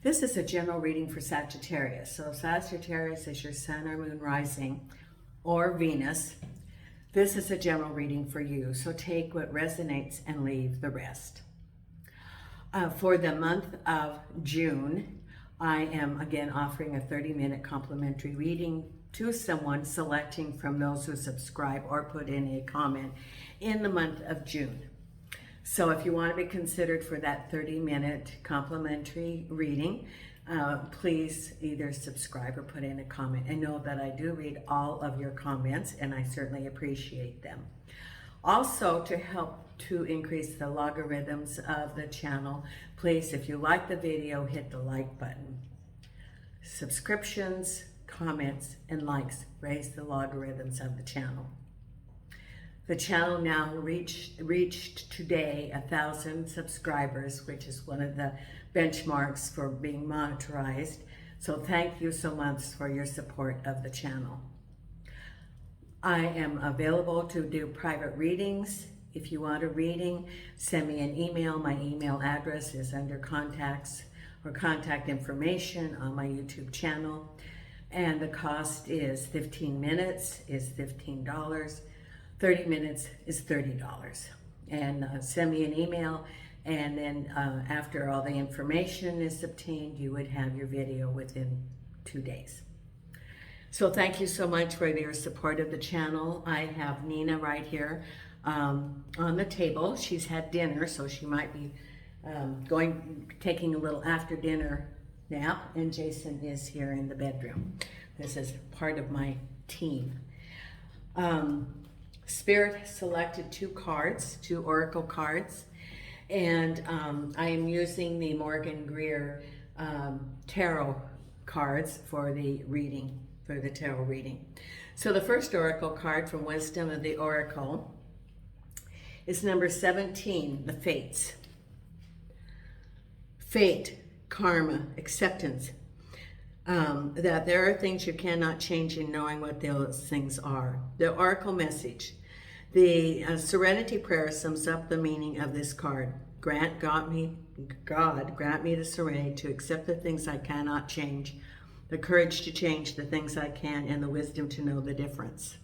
This is a general reading for Sagittarius. So Sagittarius is your sun or moon rising or Venus. This is a general reading for you. So take what resonates and leave the rest. For the month of June, I am again offering a 30-minute complimentary reading to someone, selecting from those who subscribe or put in a comment in the month of June. So if you want to be considered for that 30-minute complimentary reading, please either subscribe or put in a comment. And know that I do read all of your comments, and I certainly appreciate them. Also, to help to increase the logarithms of the channel, please, if you like the video, hit the like button. Subscriptions, comments, and likes raise the logarithms of the channel. The channel now reached today 1,000 subscribers, which is one of the benchmarks for being monetized. So thank you so much for your support of the channel. I am available to do private readings. If you want a reading, send me an email. My email address is under contacts or contact information on my YouTube channel. And the cost is 15 minutes is $15. 30 minutes is $30. And send me an email, and then after all the information is obtained, you would have your video within 2 days. So thank you so much for your support of the channel. I have Nina right here on the table. She's had dinner, so she might be taking a little after dinner nap, and Jason is here in the bedroom. This is part of my team. Spirit selected two oracle cards, and I am using the Morgan Greer tarot cards for the reading, for the tarot reading. So the first oracle card from Wisdom of the Oracle is number 17, the Fates. Fate, karma, acceptance. That there are things you cannot change in knowing what those things are. The oracle message. The Serenity Prayer sums up the meaning of this card. God, grant me the serenity to accept the things I cannot change, the courage to change the things I can, and the wisdom to know the difference.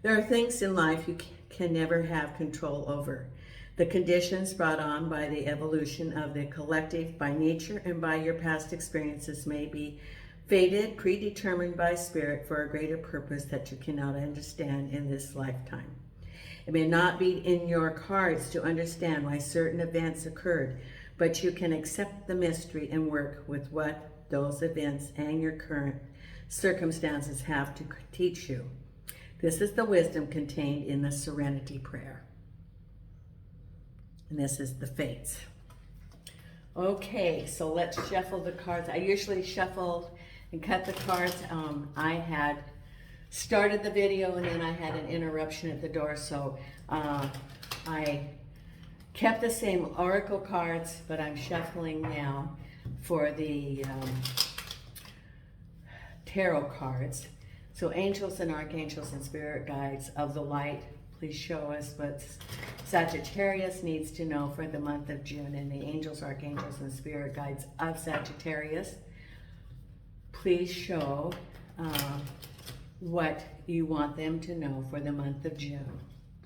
There are things in life you can never have control over. The conditions brought on by the evolution of the collective, by nature, and by your past experiences may be fated, predetermined by spirit for a greater purpose that you cannot understand in this lifetime. It may not be in your cards to understand why certain events occurred, but you can accept the mystery and work with what those events and your current circumstances have to teach you. This is the wisdom contained in the Serenity Prayer. And this is the Fates. Okay, so let's shuffle the cards. I usually shuffle and cut the cards. I had started the video and then I had an interruption at the door, so I kept the same oracle cards, but I'm shuffling now for the tarot cards. So angels and archangels and spirit guides of the light, please show us what Sagittarius needs to know for the month of June, and the angels, archangels, and spirit guides of Sagittarius, please show what you want them to know for the month of June.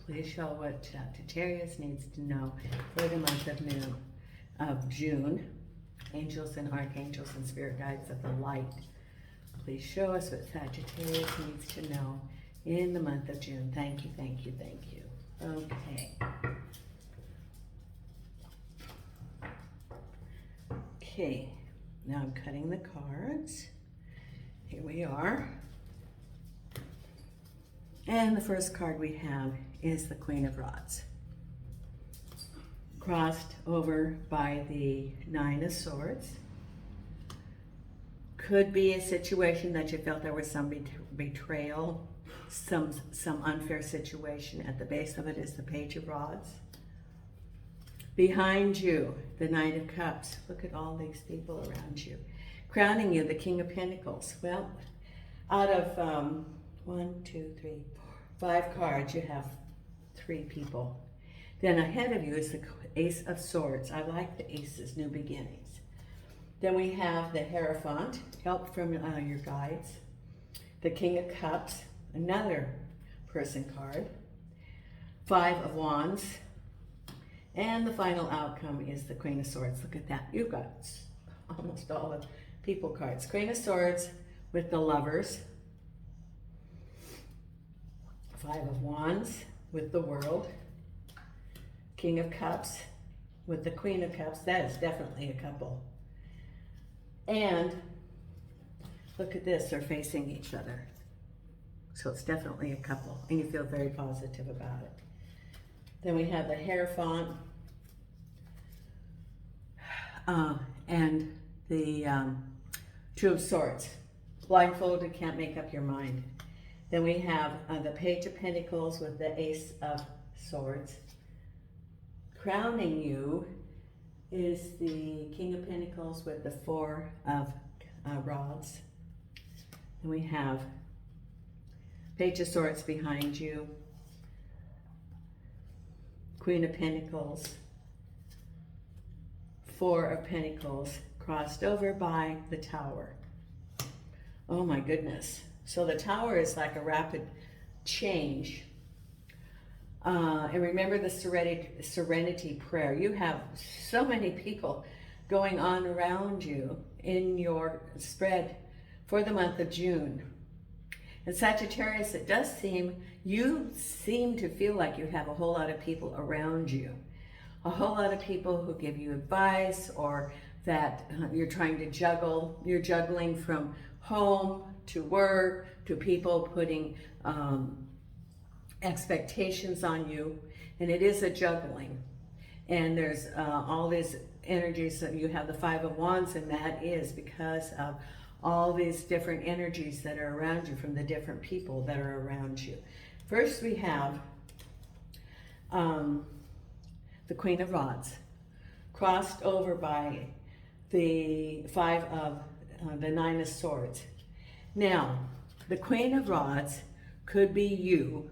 Please show what Sagittarius needs to know for the month of June. Angels and archangels and spirit guides of the light, please show us what Sagittarius needs to know in the month of June. Thank you, thank you, thank you. Okay. Okay, now I'm cutting the cards. Here we are. And the first card we have is the Queen of Rods, crossed over by the Nine of Swords. Could be a situation that you felt there was some betrayal, some unfair situation. At the base of it is the Page of Rods. Behind you, the Knight of Cups. Look at all these people around you. Crowning you, the King of Pentacles. Well, out of 1, 2, 3, 4, 5 cards, you have 3 people. Then ahead of you is the Ace of Swords. I like the Aces, new beginnings. Then we have the Hierophant, help from your guides. The King of Cups, another person card. Five of Wands. And the final outcome is the Queen of Swords. Look at that. You've got almost all the people cards. Queen of Swords with the Lovers. Five of Wands with the World. King of Cups with the Queen of Cups. That is definitely a couple. And look at this. They're facing each other. So it's definitely a couple. And you feel very positive about it. Then we have the Hierophant and the Two of Swords. Blindfolded, can't make up your mind. Then we have the Page of Pentacles with the Ace of Swords. Crowning you is the King of Pentacles with the Four of Rods. And we have Page of Swords behind you. Queen of Pentacles. Four of Pentacles crossed over by the Tower. Oh my goodness. So the Tower is like a rapid change. And remember the serenity prayer. You have so many people going on around you in your spread for the month of June. And Sagittarius, it does seem, you seem to feel like you have a whole lot of people around you. A whole lot of people who give you advice, or that you're trying to juggle. You're juggling from home to work to people putting expectations on you. And it is a juggling. And there's all these energies. So you have the Five of Wands, and that is because of all these different energies that are around you from the different people that are around you. First we have the Queen of Rods, crossed over by the the Nine of Swords. Now, the Queen of Rods could be you,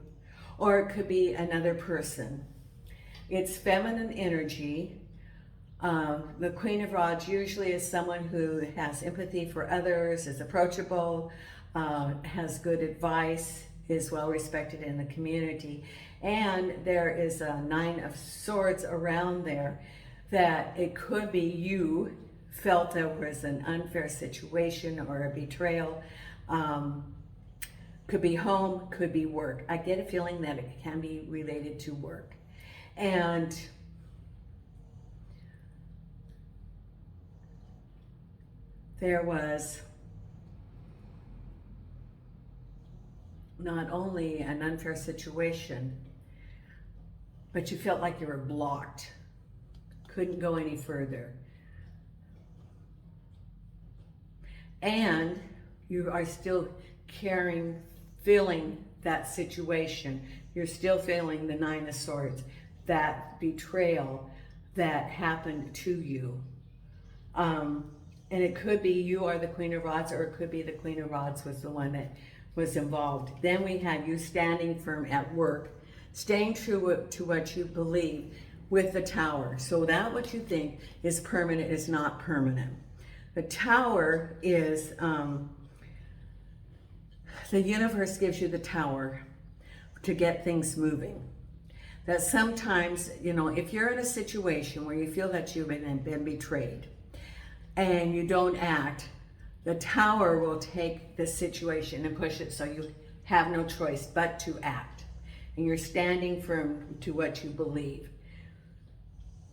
or it could be another person. It's feminine energy. The Queen of Rods usually is someone who has empathy for others, is approachable, has good advice, is well respected in the community. And there is a Nine of Swords around there, that it could be you felt there was an unfair situation or a betrayal. Could be home, could be work. I get a feeling that it can be related to work. And there was not only an unfair situation, but you felt like you were blocked, couldn't go any further. And you are still feeling that situation. You're still feeling the Nine of Swords, that betrayal that happened to you. And it could be you are the Queen of Rods, or it could be the Queen of Rods was the one that was involved. Then we had you standing firm at work, staying true to what you believe with the Tower. So that what you think is permanent is not permanent. The Tower is, the universe gives you the Tower to get things moving. That sometimes, you know, if you're in a situation where you feel that you've been betrayed and you don't act, the Tower will take the situation and push it so you have no choice but to act. And you're standing firm to what you believe.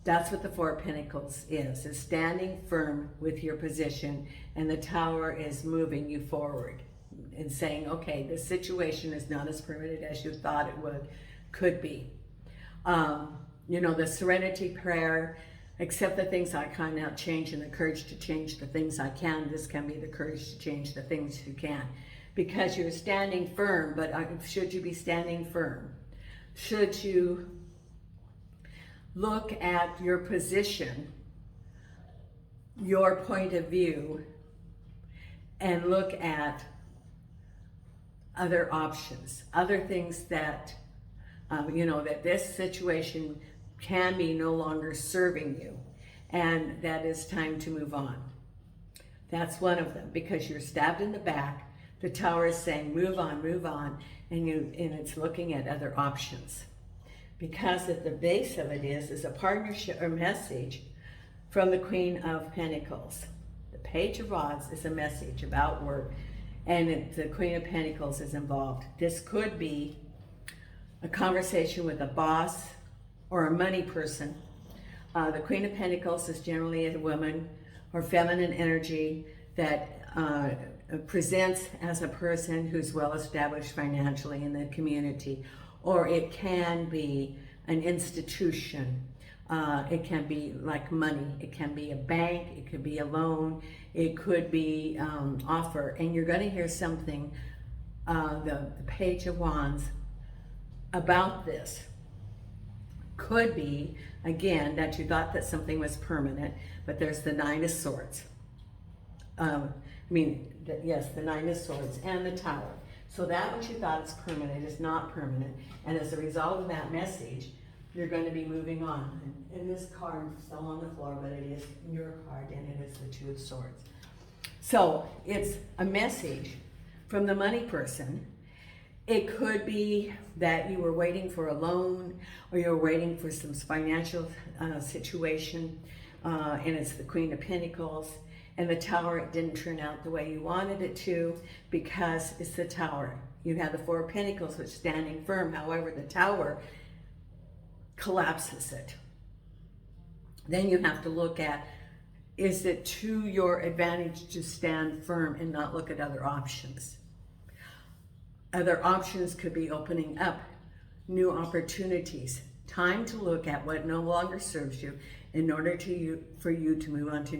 That's what the Four of Pentacles is standing firm with your position, and the Tower is moving you forward and saying, okay, this situation is not as permanent as you thought it could be. You know, the serenity prayer, accept the things I cannot change and the courage to change the things I can. This can be the courage to change the things you can. Because you're standing firm, but should you be standing firm? Should you look at your position, your point of view, and look at other options, other things that, you know, that this situation can be no longer serving you, and that is time to move on. That's one of them, because you're stabbed in the back. The Tower is saying move on, and it's looking at other options. Because at the base of it is a partnership or message from the Queen of Pentacles. The Page of Wands is a message about work, and the Queen of Pentacles is involved. This could be a conversation with a boss or a money person. The Queen of Pentacles is generally a woman or feminine energy that presents as a person who's well established financially in the community, or it can be an institution. It can be like money. It can be a bank. It could be a loan. It could be offer. And you're going to hear something, the Page of Wands, about this. Could be, again, that you thought that something was permanent, but there's the Nine of Swords. Yes, the Nine of Swords and the Tower. So that which you thought is permanent is not permanent. And as a result of that message, you're going to be moving on. And this card is still on the floor, but it is your card, and it is the Two of Swords. So it's a message from the money person. It could be that you were waiting for a loan, or you were waiting for some financial situation, and it's the Queen of Pentacles. And the Tower, it didn't turn out the way you wanted it to, because it's the Tower. You have the Four of Pentacles, which is standing firm. However, the Tower collapses it. Then you have to look at, is it to your advantage to stand firm and not look at other options? Other options could be opening up new opportunities. Time to look at what no longer serves you in order for you to move on to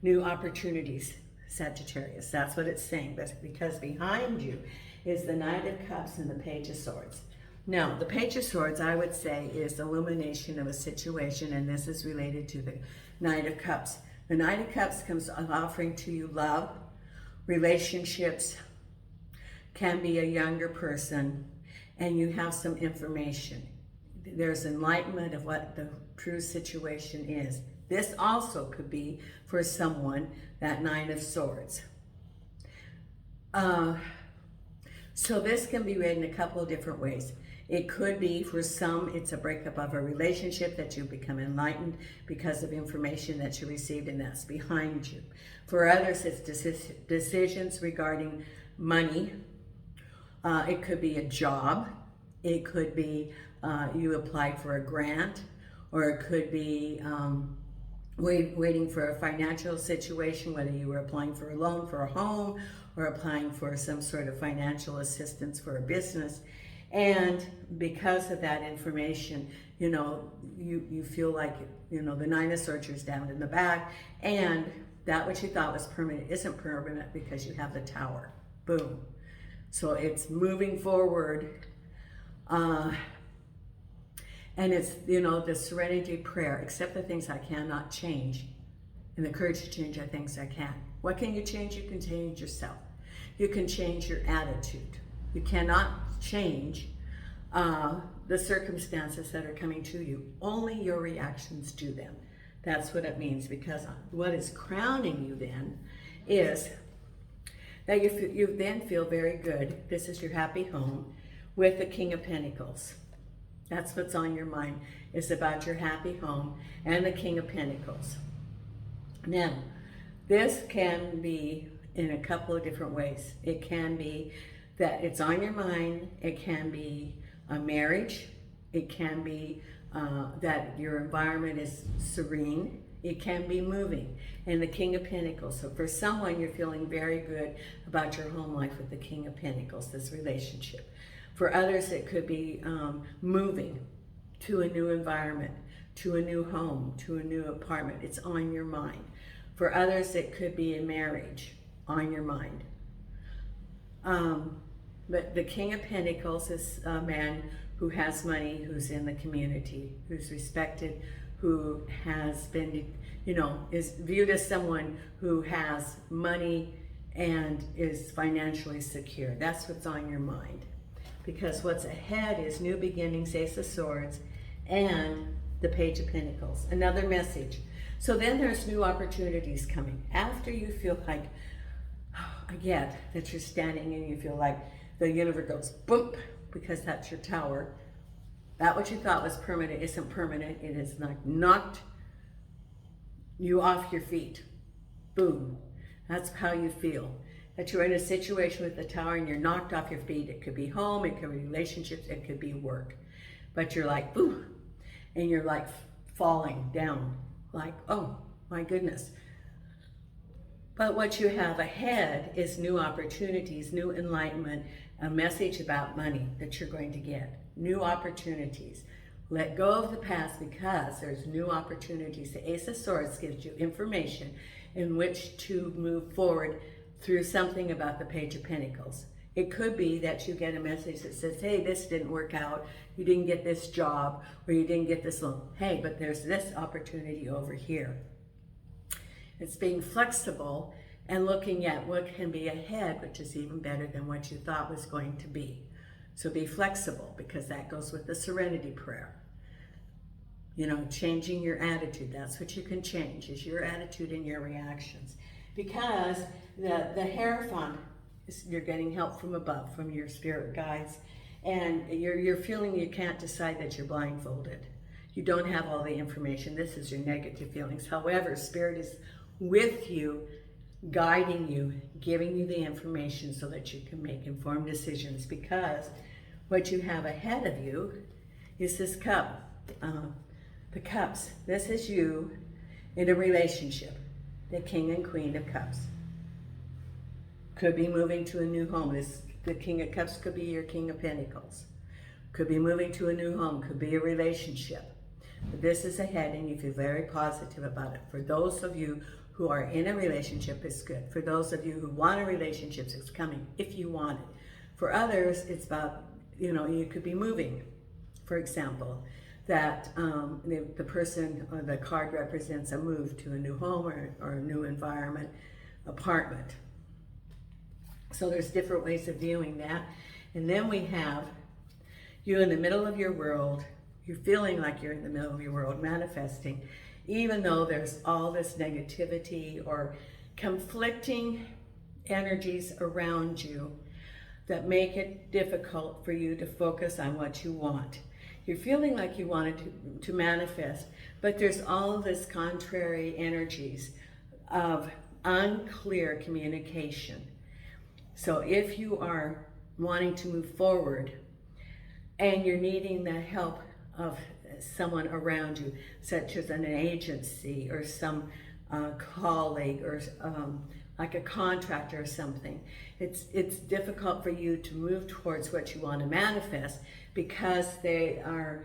new opportunities, Sagittarius. That's what it's saying. That's because behind you is the Knight of Cups and the Page of Swords. Now, the Page of Swords, I would say, is illumination of a situation, and this is related to the Knight of Cups. The Knight of Cups comes offering to you love, relationships, can be a younger person, and you have some information. There's enlightenment of what the true situation is. This also could be for someone, that Nine of Swords. So this can be read in a couple of different ways. It could be, for some, it's a breakup of a relationship that you become enlightened because of information that you received, and that's behind you. For others, it's decisions regarding money. It could be a job. It could be you applied for a grant, or it could be waiting for a financial situation, whether you were applying for a loan for a home or applying for some sort of financial assistance for a business. And because of that information, you feel like, the Nine of Swords is down in the back, and that which you thought was permanent isn't permanent because you have the Tower. Boom. So it's moving forward. And it's, the serenity prayer, accept the things I cannot change, and the courage to change the things I can. What can you change? You can change yourself. You can change your attitude. You cannot change the circumstances that are coming to you. Only your reactions to them. That's what it means, because what is crowning you then is that you then feel very good. This is your happy home with the King of Pentacles. That's what's on your mind. It's about your happy home and the King of Pentacles. Now, this can be in a couple of different ways. It can be that it's on your mind. It can be a marriage. It can be that your environment is serene. It can be moving. And the King of Pentacles. So for someone, you're feeling very good about your home life with the King of Pentacles, this relationship. For others, it could be moving to a new environment, to a new home, to a new apartment. It's on your mind. For others, it could be a marriage on your mind. But the King of Pentacles is a man who has money, who's in the community, who's respected, who has been, is viewed as someone who has money and is financially secure. That's what's on your mind. because what's ahead is new beginnings, Ace of Swords, and the Page of Pentacles. Another message. So then there's new opportunities coming. After you feel like, oh, I get that you're standing and you feel like the universe goes boom, because that's your tower. That what you thought was permanent isn't permanent. It is like knocked you off your feet. Boom. That's how you feel. That you're in a situation with the tower and you're knocked off your feet. It could be home, it could be relationships, it could be work. But you're like, boom, and you're like falling down. Like, oh my goodness. But what you have ahead is new opportunities, new enlightenment, a message about money that you're going to get. New opportunities. Let go of the past because there's new opportunities. The Ace of Swords gives you information in which to move forward through something about the Page of Pentacles. It could be that you get a message that says, hey, this didn't work out, you didn't get this job, or you didn't get this loan. Hey, but there's this opportunity over here. It's being flexible and looking at what can be ahead, which is even better than what you thought was going to be. So be flexible, because that goes with the Serenity Prayer. You know, changing your attitude. That's what you can change, is your attitude and your reactions. Because the Hierophant, you're getting help from above, from your spirit guides, and you're feeling you can't decide, that you're blindfolded. You don't have all the information. This is your negative feelings. However, Spirit is with you, guiding you, giving you the information so that you can make informed decisions, because what you have ahead of you is this cup, the cups. This is you in a relationship, the King and Queen of Cups. Could be moving to a new home. The King of Cups could be your King of Pentacles. Could be moving to a new home, could be a relationship. But this is ahead and you feel very positive about it. For those of you who are in a relationship, it's good. For those of you who want a relationship, it's coming if you want it. For others, it's about, you know, you could be moving, for example, that the person or the card represents a move to a new home or a new environment, apartment. So there's different ways of viewing that. And then we have you in the middle of your world. You're feeling like you're in the middle of your world, manifesting, even though there's all this negativity or conflicting energies around you that make it difficult for you to focus on what you want. You're feeling like you wanted to manifest, but there's all this contrary energies of unclear communication. So if you are wanting to move forward and you're needing the help of someone around you, such as an agency or some colleague or like a contractor or something, it's difficult for you to move towards what you want to manifest because they are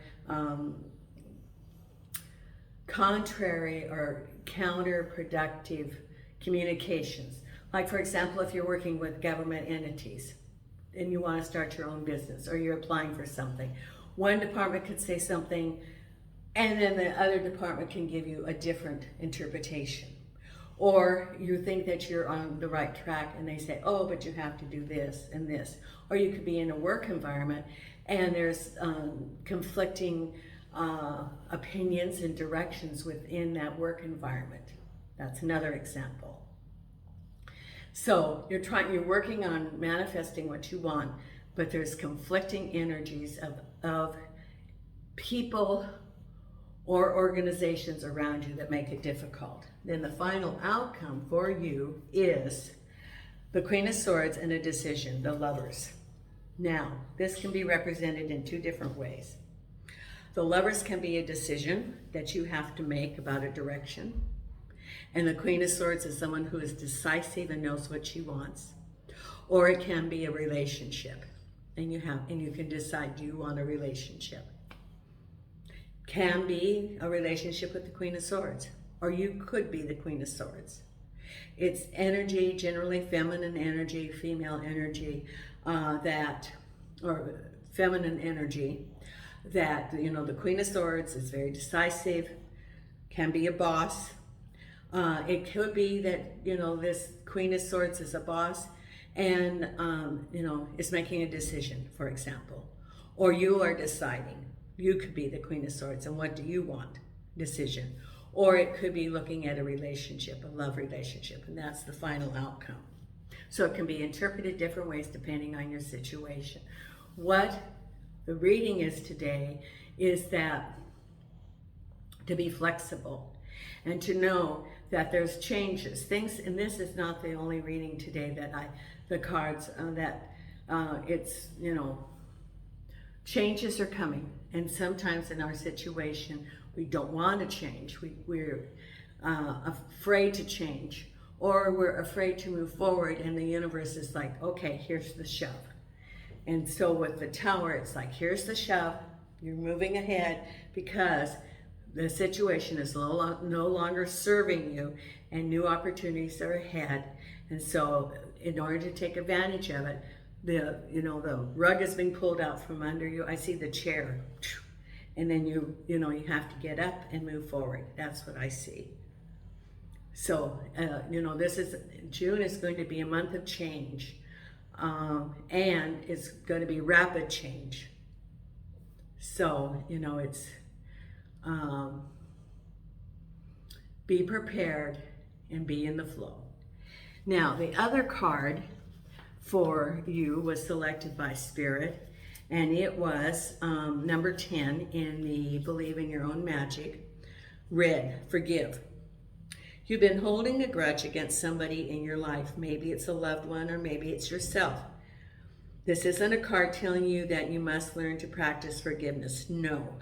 contrary or counterproductive communications. Like, for example, if you're working with government entities and you want to start your own business or you're applying for something, one department could say something and then the other department can give you a different interpretation. Or you think that you're on the right track and they say, oh, but you have to do this and this. Or you could be in a work environment and there's conflicting opinions and directions within that work environment. That's another example. So you're working on manifesting what you want, but there's conflicting energies of people or organizations around you that make it difficult. Then the final outcome for you is the Queen of Swords and a decision, the Lovers. Now, this can be represented in two different ways. The Lovers can be a decision that you have to make about a direction. And the Queen of Swords is someone who is decisive and knows what she wants. Or it can be a relationship. And you can decide, do you want a relationship? Can be a relationship with the Queen of Swords. Or you could be the Queen of Swords. It's energy, generally feminine energy, female energy, or feminine energy that, you know, the Queen of Swords is very decisive, can be a boss. It could be that, you know, this Queen of Swords is a boss and is making a decision, for example, or you are deciding. You could be the Queen of Swords, and what do you want? Decision. Or it could be looking at a relationship, a love relationship, and that's the final outcome. So it can be interpreted different ways depending on your situation. What the reading is today is that to be flexible and to know that there's changes. Things, and this is not the only reading today that the cards, it's, changes are coming. And sometimes in our situation, we don't want to change. We're afraid to change, or we're afraid to move forward, and the universe is like, okay, here's the shove. And so with the Tower, it's like, here's the shove, you're moving ahead because the situation is no longer serving you and new opportunities are ahead. And so in order to take advantage of it, the rug is being pulled out from under you. I see the chair, and then you have to get up and move forward. That's what I see. So, June is going to be a month of change, and it's going to be rapid change. So, it's, be prepared and be in the flow. Now, the other card for you was selected by Spirit, and it was number 10 in the Believe in Your Own Magic. Red, forgive. You've been holding a grudge against somebody in your life. Maybe it's a loved one, or maybe it's yourself. This isn't a card telling you that you must learn to practice forgiveness. No.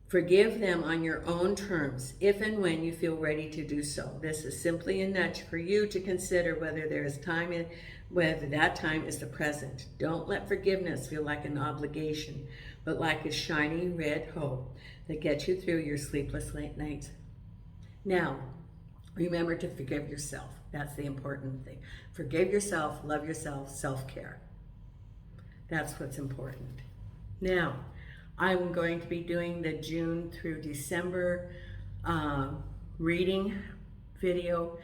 Forgive them on your own terms, if and when you feel ready to do so. This is simply a nudge for you to consider whether there is time in, whether that time is the present. Don't let forgiveness feel like an obligation, but like a shiny red hope that gets you through your sleepless late nights. Now, remember to forgive yourself. That's the important thing. Forgive yourself, love yourself, self-care. That's what's important. Now, I'm going to be doing the June through December reading video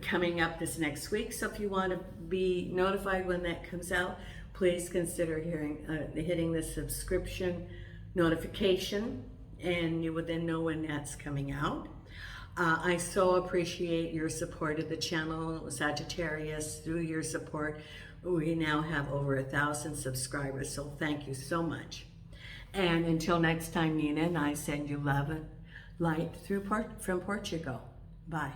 coming up this next week. So if you want to be notified when that comes out, please consider hitting the subscription notification, and you would then know when that's coming out. I so appreciate your support of the channel, Sagittarius. Through your support, we now have over 1,000 subscribers, so thank you so much. And until next time, Nina and I send you love and light from Portugal. Bye.